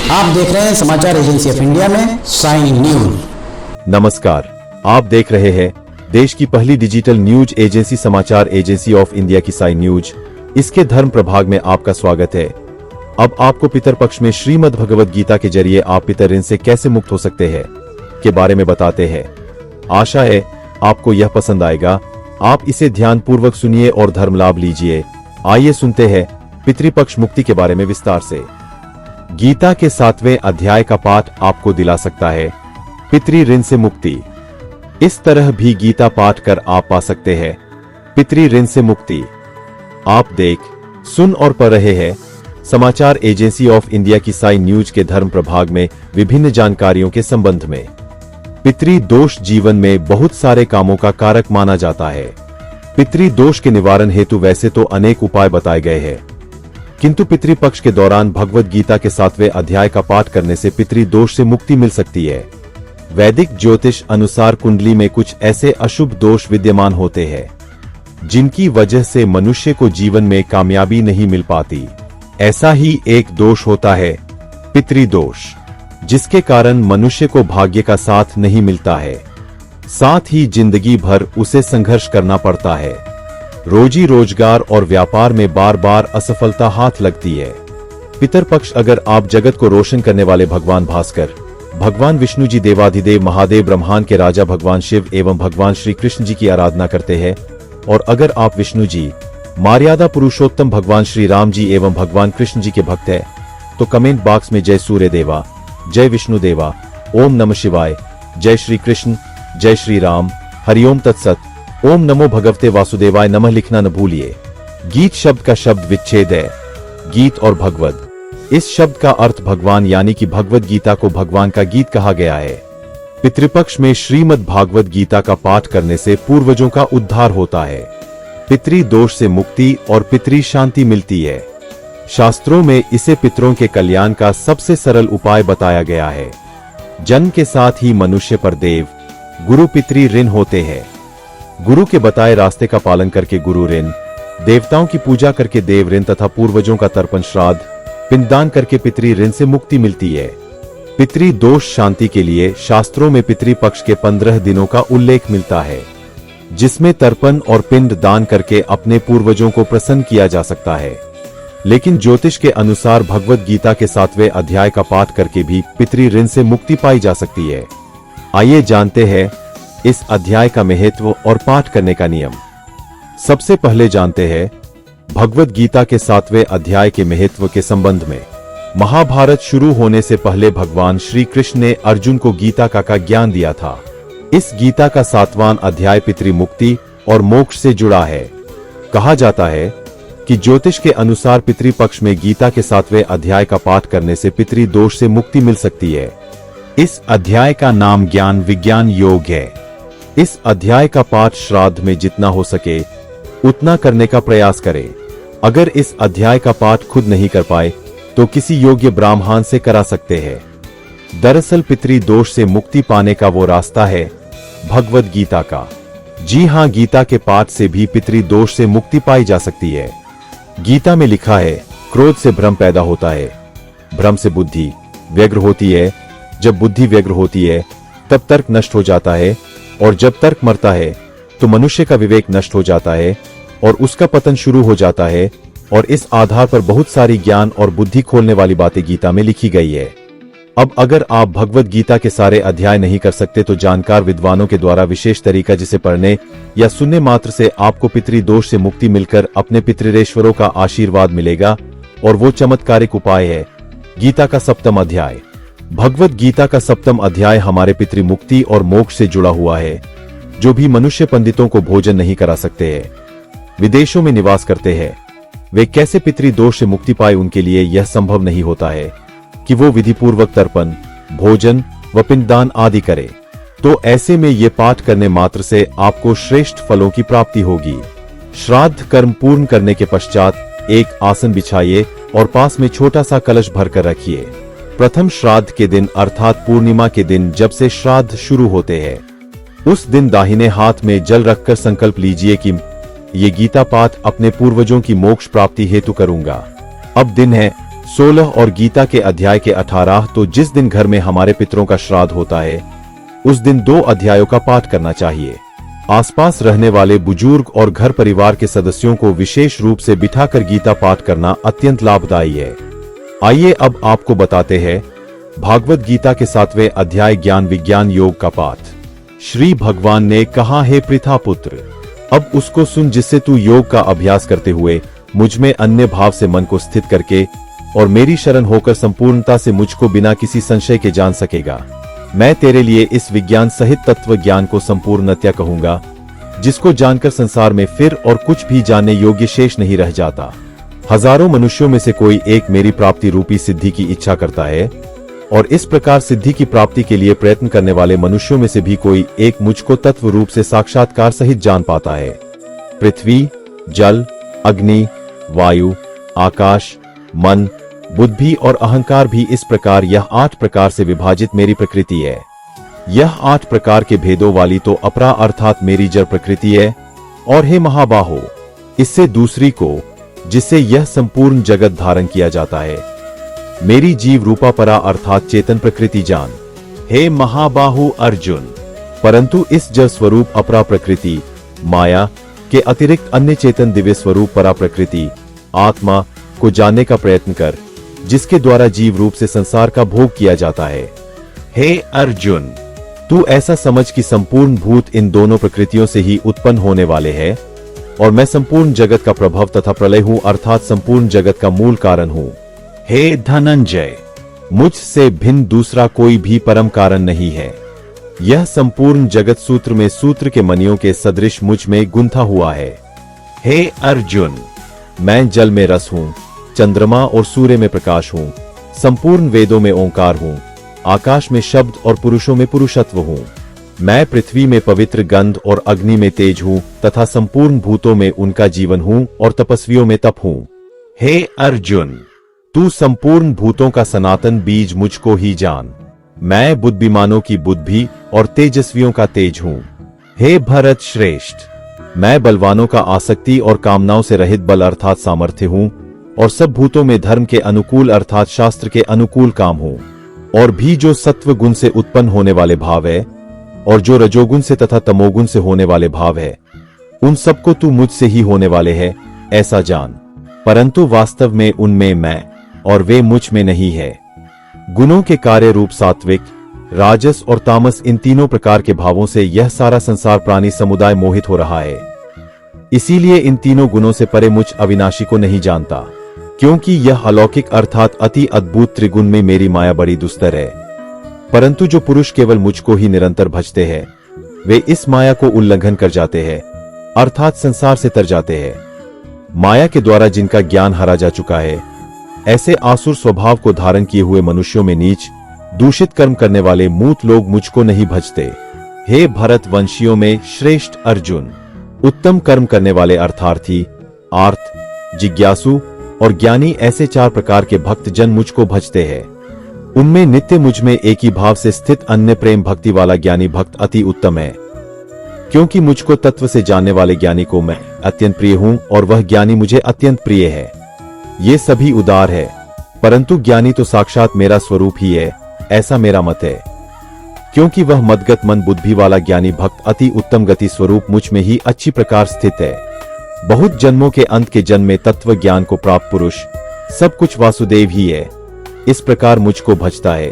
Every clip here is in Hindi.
आप देख रहे हैं समाचार एजेंसी ऑफ इंडिया में साई न्यूज। नमस्कार, आप देख रहे हैं देश की पहली डिजिटल न्यूज एजेंसी समाचार एजेंसी ऑफ इंडिया की साई न्यूज। इसके धर्म प्रभाग में आपका स्वागत है। अब आपको पितरपक्ष में श्रीमद् भगवद गीता के जरिए आप पितर ऋण से कैसे मुक्त हो सकते हैं के बारे में बताते हैं। आशा है आपको यह पसंद आएगा। आप इसे ध्यान पूर्वक सुनिए और धर्म लाभ लीजिए। आइए सुनते हैं पितृपक्ष मुक्ति के बारे में विस्तार से। गीता के 7वें अध्याय का पाठ आपको दिला सकता है पितृ ऋण से मुक्ति। इस तरह भी गीता पाठ कर आप पा सकते हैं पितृ ऋण से मुक्ति। आप देख, सुन और पढ़ रहे हैं समाचार एजेंसी ऑफ इंडिया की साई न्यूज के धर्म प्रभाग में विभिन्न जानकारियों के संबंध में। पितृ दोष जीवन में बहुत सारे कामों का कारक माना जाता है। पितृ दोष के निवारण हेतु वैसे तो अनेक उपाय बताए गए हैं, किंतु पितृपक्ष के दौरान भगवद गीता के 7वें अध्याय का पाठ करने से पितृ दोष से मुक्ति मिल सकती है। वैदिक ज्योतिष अनुसार कुंडली में कुछ ऐसे अशुभ दोष विद्यमान होते हैं जिनकी वजह से मनुष्य को जीवन में कामयाबी नहीं मिल पाती। ऐसा ही एक दोष होता है पितृदोष, जिसके कारण मनुष्य को भाग्य का साथ नहीं मिलता है, साथ ही जिंदगी भर उसे संघर्ष करना पड़ता है। रोजी रोजगार और व्यापार में बार बार असफलता हाथ लगती है। पितरपक्ष अगर आप जगत को रोशन करने वाले भगवान भास्कर, भगवान विष्णु जी, देवाधिदेव महादेव, ब्रह्मांड के राजा भगवान शिव एवं भगवान श्री कृष्ण जी की आराधना करते हैं, और अगर आप विष्णु जी, मर्यादा पुरुषोत्तम भगवान श्री राम जी एवं भगवान कृष्ण जी के भक्त हैं, तो कमेंट बॉक्स में जय सूर्य देवा, जय विष्णु देवा, ओम नमः शिवाय, जय श्री कृष्ण, जय श्री राम, हरिओम तत्सत, ओम नमो भगवते वासुदेवाय नमः लिखना न भूलिए। गीत शब्द का शब्द विच्छेद है, गीत और भगवद। इस शब्द का अर्थ भगवान यानी कि भगवद गीता को भगवान का गीत कहा गया है। पितृपक्ष में श्रीमद् भागवत गीता का पाठ करने से पूर्वजों का उद्धार होता है, पितृ दोष से मुक्ति और पितृ शांति मिलती है। शास्त्रों में इसे पितरों के कल्याण का सबसे सरल उपाय बताया गया है। जन्म के साथ ही मनुष्य पर देव, गुरु, पितृ ऋण होते हैं। गुरु के बताए रास्ते का पालन करके गुरु ऋण, देवताओं की पूजा करके देव ऋण तथा पूर्वजों का तर्पण श्राद्ध पिंडदान करके पितृ ऋण से मुक्ति मिलती है। पितृ दोष शांति के लिए शास्त्रों में पितृपक्ष के 15 दिनों का उल्लेख मिलता है, जिसमें तर्पण और पिंड दान करके अपने पूर्वजों को प्रसन्न किया जा सकता है। लेकिन ज्योतिष के अनुसार भगवद गीता के 7वें अध्याय का पाठ करके भी पितृ ऋण से मुक्ति पाई जा सकती है। आइए जानते हैं इस अध्याय का महत्व और पाठ करने का नियम। सबसे पहले जानते हैं भगवद गीता के 7वें अध्याय के महत्व के संबंध में। महाभारत शुरू होने से पहले भगवान श्री कृष्ण ने अर्जुन को गीता का ज्ञान दिया था। इस गीता का 7वां अध्याय पितृ मुक्ति और मोक्ष से जुड़ा है। कहा जाता है कि ज्योतिष के अनुसार पितृपक्ष में गीता के 7वें अध्याय का पाठ करने से पितृ दोष से मुक्ति मिल सकती है। इस अध्याय का नाम ज्ञान विज्ञान योग है। इस अध्याय का पाठ श्राद्ध में जितना हो सके उतना करने का प्रयास करें। अगर इस अध्याय का पाठ खुद नहीं कर पाए तो किसी योग्य ब्राह्मण से करा सकते हैं। दरअसल पितृ दोष से मुक्ति पाने का वो रास्ता है भगवद गीता का। जी हां, गीता के पाठ से भी पितृ दोष से मुक्ति पाई जा सकती है। गीता में लिखा है, क्रोध से भ्रम पैदा होता है, भ्रम से बुद्धि व्यग्र होती है, जब बुद्धि व्यग्र होती है तब तर्क नष्ट हो जाता है, और जब तर्क मरता है तो मनुष्य का विवेक नष्ट हो जाता है और उसका पतन शुरू हो जाता है। और इस आधार पर बहुत सारी ज्ञान और बुद्धि खोलने वाली बातें गीता में लिखी गई है। अब अगर आप भगवद गीता के सारे अध्याय नहीं कर सकते तो जानकार विद्वानों के द्वारा विशेष तरीका जिसे पढ़ने या सुनने मात्र से आपको पितृ दोष से मुक्ति मिलकर अपने पितृरेश्वरों का आशीर्वाद मिलेगा, और वो चमत्कारिक उपाय है गीता का 7वां अध्याय। भगवद गीता का 7वां अध्याय हमारे पितृ मुक्ति और मोक्ष से जुड़ा हुआ है। जो भी मनुष्य पंडितों को भोजन नहीं करा सकते हैं, विदेशों में निवास करते हैं, वे कैसे पितृ दोष से मुक्ति पाए, उनके लिए यह संभव नहीं होता है कि वो विधिपूर्वक तर्पण, भोजन व पिंडदान आदि करे। तो ऐसे में ये पाठ करने मात्र से आपको श्रेष्ठ फलों की प्राप्ति होगी। श्राद्ध कर्म पूर्ण करने के पश्चात एक आसन बिछाइए और पास में छोटा सा कलश भरकर रखिए। प्रथम श्राद्ध के दिन अर्थात पूर्णिमा के दिन जब से श्राद्ध शुरू होते हैं, उस दिन दाहिने हाथ में जल रखकर संकल्प लीजिए कि ये गीता पाठ अपने पूर्वजों की मोक्ष प्राप्ति हेतु करूंगा। अब दिन है 16 और गीता के अध्याय के 18। तो जिस दिन घर में हमारे पितरों का श्राद्ध होता है उस दिन 2 अध्यायों का पाठ करना चाहिए। आसपास रहने वाले बुजुर्ग और घर परिवार के सदस्यों को विशेष रूप से बिठाकर गीता पाठ करना अत्यंत लाभदायी है। आइए अब आपको बताते हैं भागवत गीता के 7वें अध्याय ज्ञान विज्ञान योग का पाठ। श्री भगवान ने कहा, हे पृथा पुत्र, अब उसको सुन जिससे तू योग का अभ्यास करते हुए मुझ में अन्य भाव से मन को स्थित करके और मेरी शरण होकर संपूर्णता से मुझको बिना किसी संशय के जान सकेगा। मैं तेरे लिए इस विज्ञान सहित तत्व ज्ञान को संपूर्णतया कहूंगा, जिसको जानकर संसार में फिर और कुछ भी जानने योग्य शेष नहीं रह जाता। हजारों मनुष्यों में से कोई एक मेरी प्राप्ति रूपी सिद्धि की इच्छा करता है और इस प्रकार सिद्धि की प्राप्ति के लिए प्रयत्न करने वाले मनुष्यों में से भी कोई एक मुझको तत्व रूप से साक्षात्कार सहित जान पाता है। पृथ्वी, जल, अग्नि, वायु, आकाश, मन, बुद्धि और अहंकार भी इस प्रकार यह 8 प्रकार से विभाजित मेरी प्रकृति है। यह 8 प्रकार के भेदों वाली तो अपरा अर्थात मेरी जड़ प्रकृति है। और हे महाबाहो, इससे दूसरी को जिससे यह संपूर्ण जगत धारण किया जाता है, मेरी जीव रूपा परा अर्थात चेतन प्रकृति जान। हे महाबाहु अर्जुन, परंतु इस जड़ स्वरूप अपरा प्रकृति माया के अतिरिक्त अन्य चेतन दिव्य स्वरूप परा प्रकृति आत्मा को जानने का प्रयत्न कर, जिसके द्वारा जीव रूप से संसार का भोग किया जाता है। हे अर्जुन, तू ऐसा समझ कि संपूर्ण भूत इन दोनों प्रकृतियों से ही उत्पन्न होने वाले हैं और मैं संपूर्ण जगत का प्रभव तथा प्रलय हूं अर्थात संपूर्ण जगत का मूल कारण हूं। हे धनंजय, मुझसे भिन्न दूसरा कोई भी परम कारण नहीं है। यह संपूर्ण जगत सूत्र में सूत्र के मणियों के सदृश मुझ में गुंथा हुआ है। हे अर्जुन, मैं जल में रस हूं, चंद्रमा और सूर्य में प्रकाश हूं, संपूर्ण वेदों में ओंकार हूं, आकाश में शब्द और पुरुषों में पुरुषत्व हूं। मैं पृथ्वी में पवित्र गंध और अग्नि में तेज हूं तथा संपूर्ण भूतों में उनका जीवन हूं और तपस्वियों में तप हूं। हे अर्जुन, तू संपूर्ण भूतों का सनातन बीज मुझको ही जान। मैं बुद्धिमानों की बुद्धि और तेजस्वियों का तेज हूं। हे भरत श्रेष्ठ, मैं बलवानों का आसक्ति और कामनाओं से रहित बल अर्थात सामर्थ्य हूं और सब भूतों में धर्म के अनुकूल अर्थात शास्त्र के अनुकूल काम हूं। और भी जो सत्व गुण से उत्पन्न होने वाले भाव है और जो रजोगुण से तथा तमोगुण से होने वाले भाव है, उन सबको तू मुझसे ही होने वाले है ऐसा जान। परंतु वास्तव में उनमें मैं और वे मुझ में नहीं है। गुणों के कार्य रूप सात्विक, राजस और तामस इन तीनों प्रकार के भावों से यह सारा संसार प्राणी समुदाय मोहित हो रहा है। इसीलिए इन तीनों गुणों से परे मुझ अविनाशी को नहीं जानता, क्योंकि यह अलौकिक अर्थात अति अद्भुत त्रिगुण में मेरी माया बड़ी दुस्तर है। परंतु जो पुरुष केवल मुझको ही निरंतर भजते हैं, वे इस माया को उल्लंघन कर जाते हैं अर्थात संसार से तर जाते हैं। माया के द्वारा जिनका ज्ञान हरा जा चुका है, ऐसे आसुर स्वभाव को धारण किए हुए मनुष्यों में नीच दूषित कर्म करने वाले मूर्ख लोग मुझको नहीं भजते। हे भरत वंशियों में श्रेष्ठ अर्जुन, उत्तम कर्म करने वाले अर्थार्थी, आर्त, जिज्ञासु और ज्ञानी ऐसे 4 प्रकार के भक्त जन मुझको भजते हैं। उनमें नित्य मुझ में एक ही भाव से स्थित अन्य प्रेम भक्ति वाला ज्ञानी भक्त अति उत्तम है, क्योंकि मुझको तत्व से जानने वाले ज्ञानी को मैं अत्यंत प्रिय हूं और वह ज्ञानी मुझे अत्यंत प्रिय है। ये सभी उदार है, परंतु ज्ञानी तो साक्षात मेरा स्वरूप ही है ऐसा मेरा मत है, क्योंकि वह मदगत मन बुद्धि वाला ज्ञानी भक्त अति उत्तम गति स्वरूप मुझ में ही अच्छी प्रकार स्थित है। बहुत जन्मों के अंत के जन्म में तत्व ज्ञान को प्राप्त पुरुष सब कुछ वासुदेव ही है, इस प्रकार मुझको भजता है।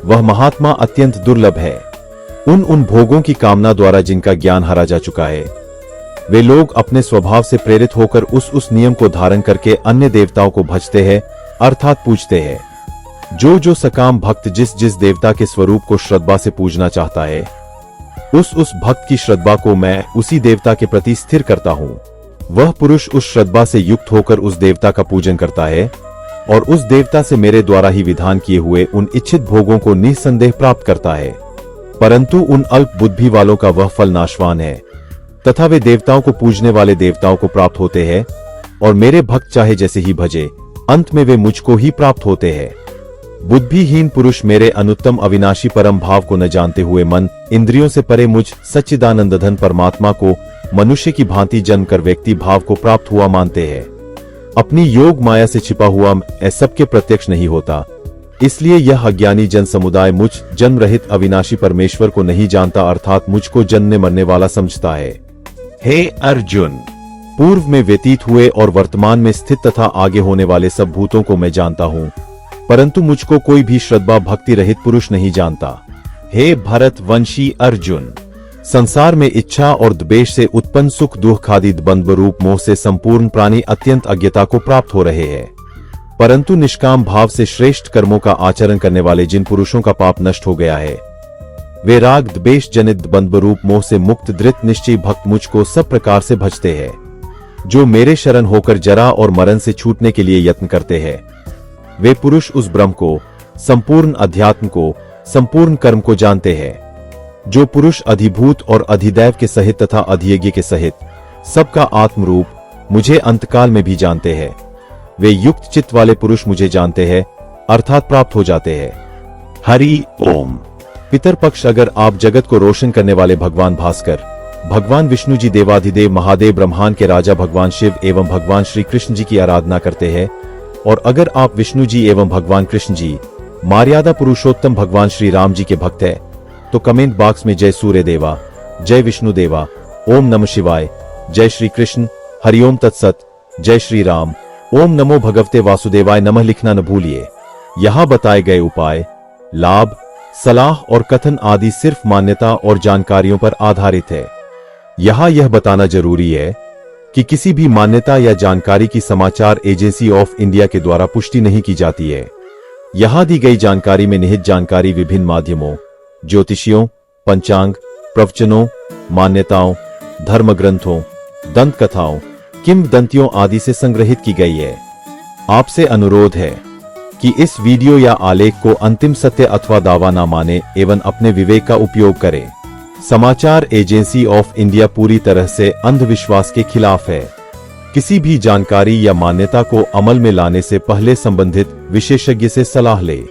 वह महात्मा अत्यंत दुर्लभ है। उन भोगों की कामना द्वारा जिनका ज्ञान हरा जा चुका है, वे लोग अपने स्वभाव से प्रेरित होकर उस नियम को धारण करके अन्य देवताओं को भजते हैं अर्थात पूजते हैं। जो सकाम भक्त जिस देवता के स्वरूप को श्रद्धा से पूजना चाहता है, उस भक्त की श्रद्धा को मैं उसी देवता के प्रति स्थिर करता हूँ। वह पुरुष उस श्रद्धा से युक्त होकर उस देवता का पूजन करता है और उस देवता से मेरे द्वारा ही विधान किए हुए उन इच्छित भोगों को निसंदेह प्राप्त करता है। परंतु उन अल्प बुद्धि वालों का वह फल नाशवान है तथा वे देवताओं को पूजने वाले देवताओं को प्राप्त होते हैं और मेरे भक्त चाहे जैसे ही भजे, अंत में वे मुझको ही प्राप्त होते हैं। बुद्धिहीन पुरुष मेरे अनुत्तम अविनाशी परम भाव को न जानते हुए मन इंद्रियों से परे मुझ सच्चिदानंद धन परमात्मा को मनुष्य की भांति जन्म कर व्यक्ति भाव को प्राप्त हुआ मानते हैं। अपनी योग माया से छिपा हुआ मैं सबके प्रत्यक्ष नहीं होता। इसलिए यह अज्ञानी जन समुदाय मुझ जन्म रहित अविनाशी परमेश्वर को नहीं जानता, अर्थात मुझको जन्मने मरने वाला समझता है। हे अर्जुन, पूर्व में व्यतीत हुए और वर्तमान में स्थित तथा आगे होने वाले सब भूतों को मैं जानता हूँ, परंतु मुझको कोई भी श्रद्धा भक्ति रहित पुरुष नहीं जानता। हे भरतवंशी अर्जुन, संसार में इच्छा और द्वेष से उत्पन्न सुख दुख आदि द्वंद्व रूप मोह से संपूर्ण प्राणी अत्यंत अज्ञता को प्राप्त हो रहे हैं, परंतु निष्काम भाव से श्रेष्ठ कर्मों का आचरण करने वाले जिन पुरुषों का पाप नष्ट हो गया है, वे राग द्वेष जनित द्वंद्व रूप मोह से मुक्त दृढ़ निश्चयी भक्त मुझको सब प्रकार से भजते हैं। जो मेरे शरण होकर जरा और मरण से छूटने के लिए यत्न करते हैं, वे पुरुष उस ब्रह्म को, संपूर्ण अध्यात्म को, संपूर्ण कर्म को जानते हैं। जो पुरुष अधिभूत और अधिदैव के सहित तथा अधियज्ञ के सहित सबका आत्म रूप मुझे अंतकाल में भी जानते हैं, वे युक्त चित्त वाले पुरुष मुझे जानते हैं, अर्थात प्राप्त हो जाते हैं। हरि ओम। पितर पक्ष अगर आप जगत को रोशन करने वाले भगवान भास्कर, भगवान विष्णु जी, देवाधिदेव महादेव, ब्रह्मांड के राजा भगवान शिव एवं भगवान श्री कृष्ण जी की आराधना करते हैं, और अगर आप विष्णु जी एवं भगवान कृष्ण जी, मर्यादा पुरुषोत्तम भगवान श्री राम जी के भक्त हैं, तो कमेंट बॉक्स में जय सूर्य देवा, जय विष्णु देवा, ओम नमः शिवाय, जय श्री कृष्ण, हरिओम तत्सत, जय श्री राम, ओम नमो भगवते वासुदेवाय नमः लिखना न भूलिए। यहाँ बताए गए उपाय, लाभ, सलाह और कथन आदि सिर्फ मान्यता और जानकारियों पर आधारित है। यहाँ यह बताना जरूरी है कि किसी भी मान्यता या जानकारी की समाचार एजेंसी ऑफ इंडिया के द्वारा पुष्टि नहीं की जाती है। यहाँ दी गई जानकारी में निहित जानकारी विभिन्न माध्यमों, ज्योतिषियों, पंचांग, प्रवचनों, मान्यताओं, धर्म ग्रंथों, दंत कथाओं, किंवदंतियों आदि से संग्रहित की गई है। आपसे अनुरोध है कि इस वीडियो या आलेख को अंतिम सत्य अथवा दावा न माने एवं अपने विवेक का उपयोग करें। समाचार एजेंसी ऑफ इंडिया पूरी तरह से अंधविश्वास के खिलाफ है। किसी भी जानकारी या मान्यता को अमल में लाने से पहले संबंधित विशेषज्ञ से सलाह लें।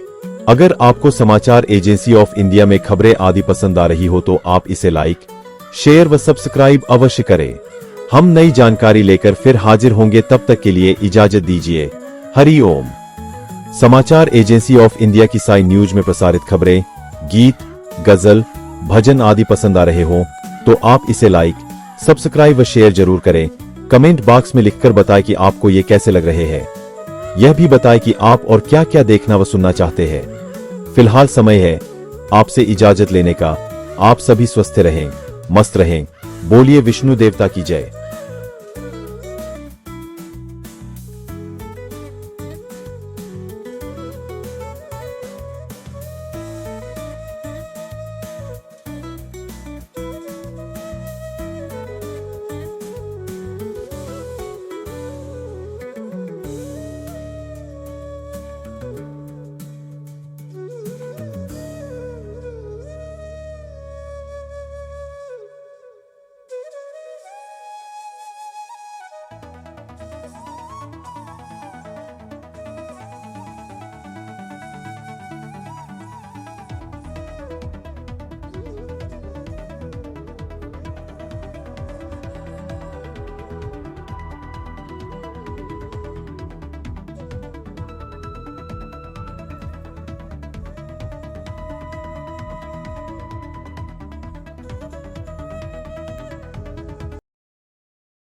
अगर आपको समाचार एजेंसी ऑफ इंडिया में खबरें आदि पसंद आ रही हो तो आप इसे लाइक, शेयर व सब्सक्राइब अवश्य करें। हम नई जानकारी लेकर फिर हाजिर होंगे, तब तक के लिए इजाजत दीजिए। हरि ओम। समाचार एजेंसी ऑफ इंडिया की साई न्यूज में प्रसारित खबरें, गीत, गजल, भजन आदि पसंद आ रहे हो तो आप इसे लाइक, सब्सक्राइब व शेयर जरूर करें। कमेंट बॉक्स में लिखकर बताएं कि आपको ये कैसे लग रहे हैं। यह भी बताएं कि आप और क्या क्या देखना व सुनना चाहते हैं। फिलहाल समय है आपसे इजाजत लेने का। आप सभी स्वस्थ रहें, मस्त रहें। बोलिए विष्णु देवता की जय।